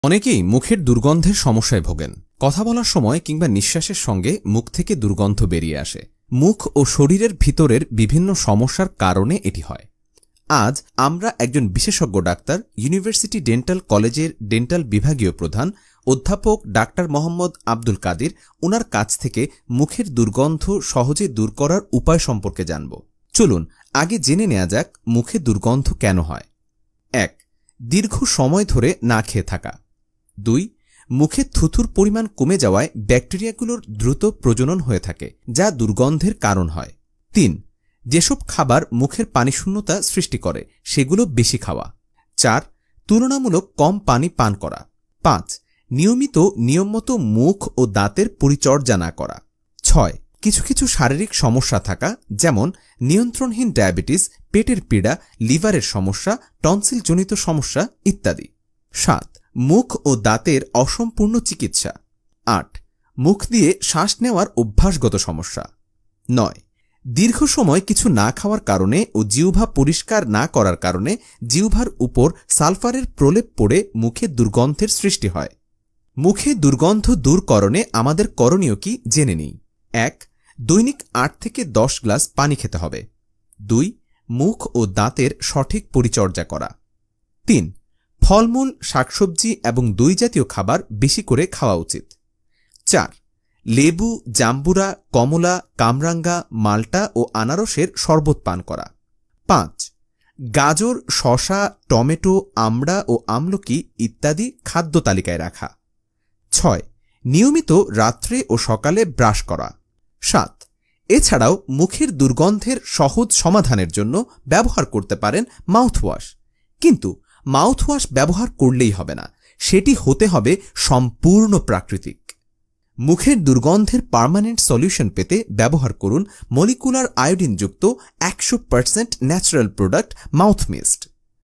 অনেকেই মুখের দুর্গন্ধের সমস্যায় ভোগেন। কথা বলার সময় কিংবা নিঃশ্বাসের সঙ্গে মুখ থেকে দুর্গন্ধ বেরিয়ে আসে। মুখ ও শরীরের ভিতরের বিভিন্ন সমস্যার কারণে এটি হয়। আজ আমরা একজন বিশেষজ্ঞ ডাক্তার, ইউনিভার্সিটি ডেন্টাল কলেজের ডেন্টাল বিভাগীয় প্রধান অধ্যাপক ডাক্তার মোহাম্মদ আব্দুল কাদির ওনার কাছ থেকে মুখের দুর্গন্ধ সহজে দূর করার উপায় সম্পর্কে জানব। চলুন আগে জেনে নেওয়া যাক মুখে দুর্গন্ধ কেন হয়। ১. দীর্ঘ সময় ধরে না খেয়ে থাকা। ২. মুখে থুথুর পরিমাণ কমে যাওয়ায় ব্যাকটেরিয়াগুলোর দ্রুত প্রজনন হয়ে থাকে, যা দুর্গন্ধের কারণ হয়। ৩. যেসব খাবার মুখের পানিশূন্যতা সৃষ্টি করে সেগুলো বেশি খাওয়া। ৪. তুলনামূলক কম পানি পান করা। ৫. নিয়মিত নিয়মমতো মুখ ও দাঁতের পরিচর্যা না করা। ৬. কিছু কিছু শারীরিক সমস্যা থাকা, যেমন নিয়ন্ত্রণহীন ডায়াবেটিস, পেটের পীড়া, লিভারের সমস্যা, টনসিলজনিত সমস্যা ইত্যাদি। ৭. মুখ ও দাঁতের অসম্পূর্ণ চিকিৎসা। ৮. মুখ দিয়ে শ্বাস নেওয়ার অভ্যাসগত সমস্যা। ৯. দীর্ঘ সময় কিছু না খাওয়ার কারণে ও জিহ্বা পরিষ্কার না করার কারণে জিহ্বার উপর সালফারের প্রলেপ পড়ে মুখে দুর্গন্ধের সৃষ্টি হয়। মুখে দুর্গন্ধ দূরকরণে আমাদের করণীয় কি জেনে নিই। ১. দৈনিক ৮ থেকে ১০ গ্লাস পানি খেতে হবে। ২. মুখ ও দাঁতের সঠিক পরিচর্যা করা। ৩. ফলমূল, শাকসবজি এবং দই জাতীয় খাবার বেশি করে খাওয়া উচিত। ৪. লেবু, জাম্বুরা, কমলা, কামরাঙ্গা, মাল্টা ও আনারসের শরবত পান করা। ৫. গাজর, শসা, টমেটো, আমড়া ও আমলকি ইত্যাদি খাদ্য তালিকায় রাখা। ৬. নিয়মিত রাত্রে ও সকালে ব্রাশ করা। ৭. এছাড়াও মুখের দুর্গন্ধের সহজ সমাধানের জন্য ব্যবহার করতে পারেন মাউথওয়াশ। কিন্তু মাউথওয়াশ ব্যবহার করলেই হবে না, সেটি হতে হবে সম্পূর্ণ প্রাকৃতিক। মুখের দুর্গন্ধের পার্মানেন্ট সলিউশন পেতে ব্যবহার করুন মলিকুলার আয়োডিনযুক্ত ১০০% ন্যাচারাল প্রোডাক্ট মাউথ মিস্ট।